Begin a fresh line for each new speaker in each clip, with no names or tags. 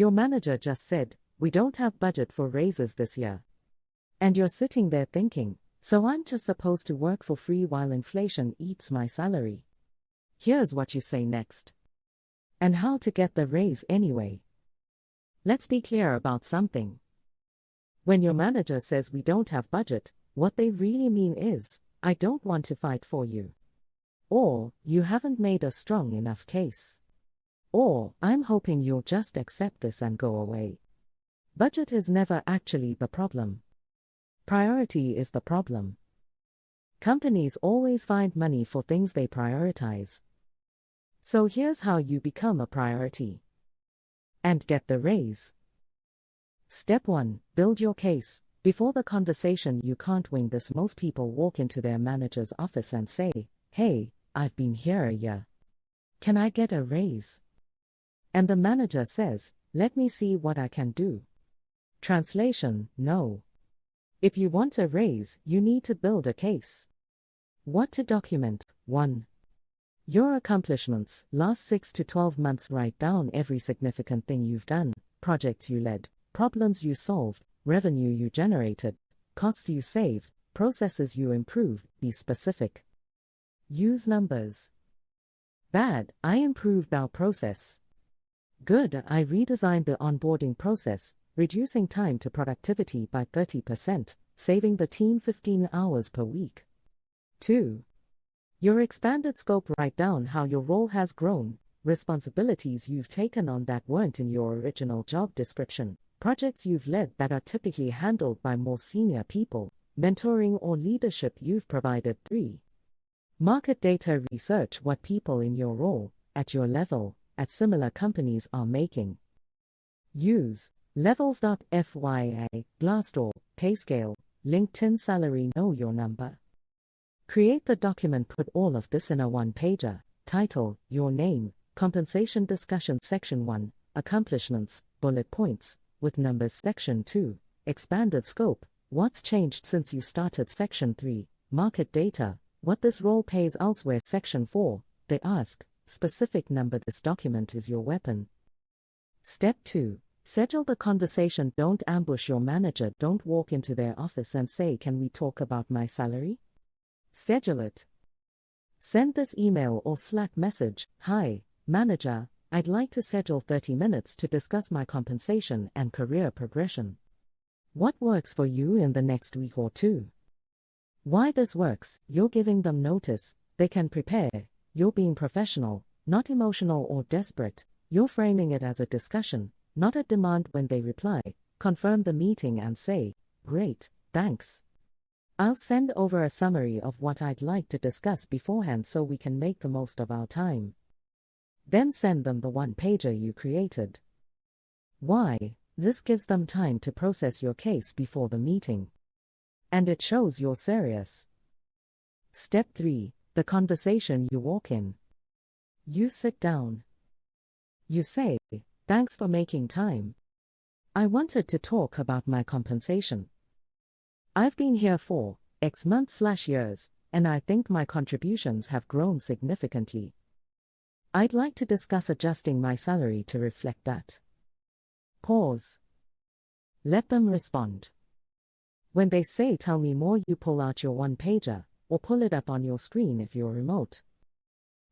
Your manager just said, "We don't have budget for raises this year." And you're sitting there thinking, "So I'm just supposed to work for free while inflation eats my salary?" Here's what you say next. And how to get the raise anyway. Let's be clear about something. When your manager says we don't have budget, what they really mean is, "I don't want to fight for you." Or, "You haven't made a strong enough case." Or, "I'm hoping you'll just accept this and go away." Budget is never actually the problem. Priority is the problem. Companies always find money for things they prioritize. So here's how you become a priority and get the raise. Step 1. Build your case. Before the conversation, you can't wing this. Most people walk into their manager's office and say, "Hey, I've been here a year. Can I get a raise?" And the manager says, "Let me see what I can do." Translation: no. If you want a raise, you need to build a case. What to document? 1. Your accomplishments. Last 6 to 12 months. Write down every significant thing you've done, projects you led, problems you solved, revenue you generated, costs you saved, processes you improved. Be specific. Use numbers. Bad: I improved our process. Good: I redesigned the onboarding process, reducing time to productivity by 30%, saving the team 15 hours per week. 2. Your expanded scope. Write down how your role has grown, responsibilities you've taken on that weren't in your original job description, projects you've led that are typically handled by more senior people, mentoring or leadership you've provided. 3. Market data. Research what people in your role, at your level, at similar companies are making. Use levels.fyi, Glassdoor, Payscale, LinkedIn Salary. Know your number. Create the document. Put all of this in a one-pager. Title: Your name, Compensation Discussion. Section 1, Accomplishments, bullet points, with numbers. Section 2, Expanded Scope, what's changed since you started. Section 3, Market Data, what this role pays elsewhere. Section 4, They ask, specific number. This document is your weapon. Step 2. Schedule the conversation. Don't ambush your manager. Don't walk into their office and say, "Can we talk about my salary?" Schedule it. Send this email or Slack message: "Hi, manager, I'd like to schedule 30 minutes to discuss my compensation and career progression. What works for you in the next week or two?" Why this works: you're giving them notice, they can prepare, you're being professional, not emotional or desperate, you're framing it as a discussion, not a demand. When they reply, confirm the meeting and say, "Great, thanks. I'll send over a summary of what I'd like to discuss beforehand so we can make the most of our time." Then send them the one-pager you created. Why? This gives them time to process your case before the meeting. And it shows you're serious. Step 3. The conversation. You walk in. You sit down. You say, "Thanks for making time. I wanted to talk about my compensation. I've been here for X months/years, and I think my contributions have grown significantly. I'd like to discuss adjusting my salary to reflect that." Pause. Let them respond. When they say, "Tell me more," you pull out your one-pager, or pull it up on your screen if you're remote.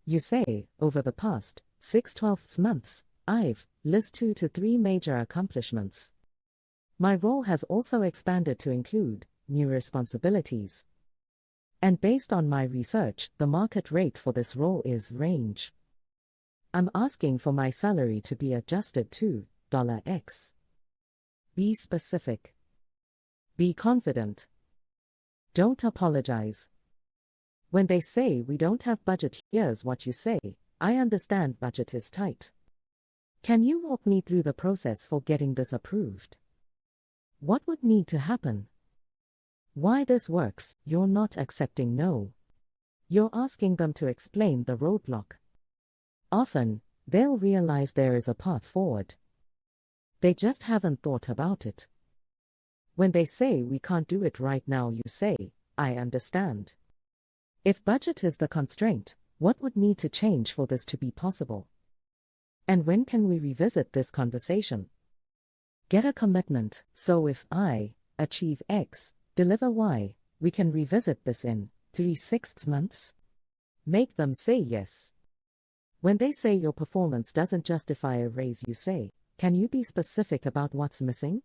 You say, "Over the past 6/12 months, I've list 2 to 3 major accomplishments. My role has also expanded to include new responsibilities. And based on my research, the market rate for this role is range. I'm asking for my salary to be adjusted to $X. Be specific. Be confident. Don't apologize. When they say, "We don't have budget," here's what you say: "I understand budget is tight. Can you walk me through the process for getting this approved? What would need to happen?" Why this works: you're not accepting no. You're asking them to explain the roadblock. Often, they'll realize there is a path forward. They just haven't thought about it. When they say, "We can't do it right now," you say, "I understand. If budget is the constraint, what would need to change for this to be possible? And when can we revisit this conversation?" Get a commitment, so if I achieve X, deliver Y, we can revisit this in 3/6 months. Make them say yes. When they say your performance doesn't justify a raise, you say, can you be specific about what's missing?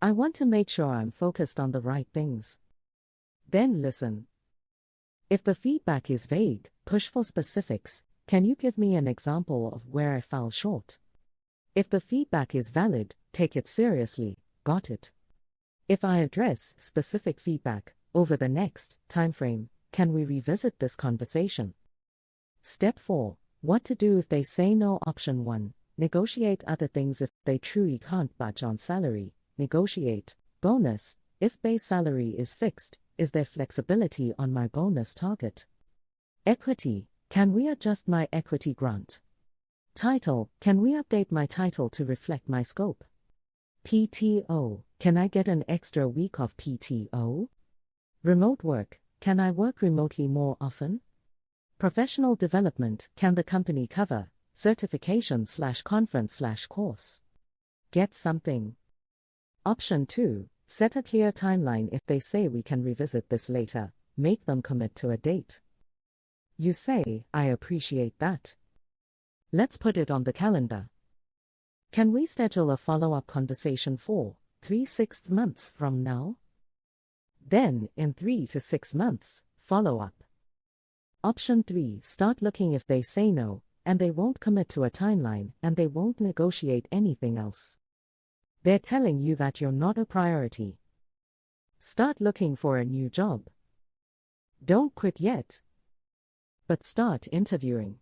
I want to make sure I'm focused on the right things. Then listen. If the feedback is vague, push for specifics. Can you give me an example of where I fell short? If the feedback is valid, take it seriously. Got it? If I address specific feedback over the next timeframe, can we revisit this conversation? Step 4. What to do if they say no. Option 1. Negotiate other things. If they truly can't budge on salary, negotiate bonus. If base salary is fixed, is there flexibility on my bonus target? Equity. Can we adjust my equity grant? Title. Can we update my title to reflect my scope? PTO. Can I get an extra week of PTO? Remote work. Can I work remotely more often? Professional development. Can the company cover certification/conference/course? Get something. Option 2. Set a clear timeline. If they say we can revisit this later, make them commit to a date. You say, I appreciate that. Let's put it on the calendar. Can we schedule a follow-up conversation for 3/6 months from now? Then, in 3 to 6 months, follow up. Option 3. Start looking. If they say no, and they won't commit to a timeline, and they won't negotiate anything else, they're telling you that you're not a priority. Start looking for a new job. Don't quit yet, but start interviewing.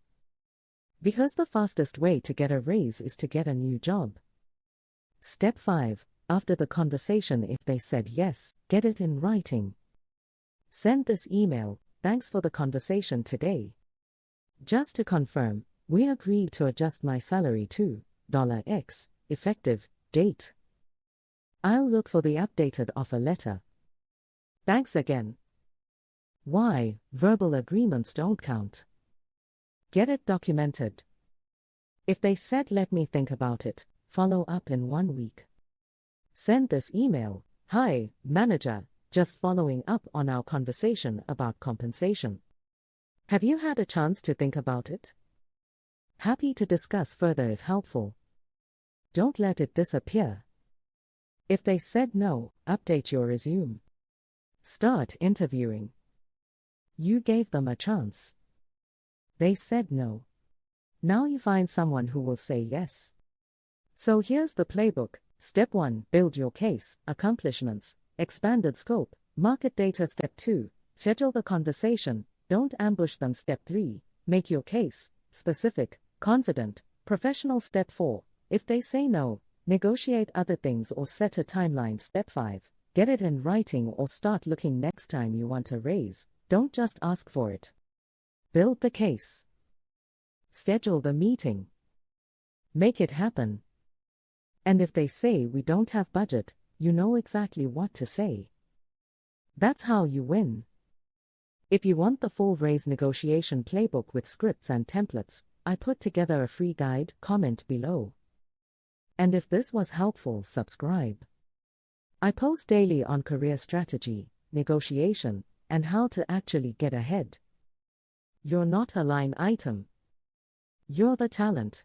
Because the fastest way to get a raise is to get a new job. Step 5. After the conversation, if they said yes, get it in writing. Send this email. Thanks for the conversation today. Just to confirm, we agreed to adjust my salary to $X, effective date. I'll look for the updated offer letter. Thanks again. Why? Verbal agreements don't count. Get it documented. If they said let me think about it, follow up in 1 week. Send this email. Hi, manager, just following up on our conversation about compensation. Have you had a chance to think about it? Happy to discuss further if helpful. Don't let it disappear. If they said no, update your resume. Start interviewing. You gave them a chance. They said no. Now you find someone who will say yes. So here's the playbook. Step 1. Build your case, accomplishments, expanded scope, market data. Step 2. Schedule the conversation, don't ambush them. Step 3. Make your case, specific, confident, professional. Step 4. If they say no, negotiate other things or set a timeline. Step 5. Get it in writing or start looking. Next time you want a raise, don't just ask for it. Build the case. Schedule the meeting. Make it happen. And if they say we don't have budget, you know exactly what to say. That's how you win. If you want the full raise negotiation playbook with scripts and templates, I put together a free guide. Comment below. And if this was helpful, subscribe. I post daily on career strategy, negotiation, and how to actually get ahead. You're not a line item. You're the talent.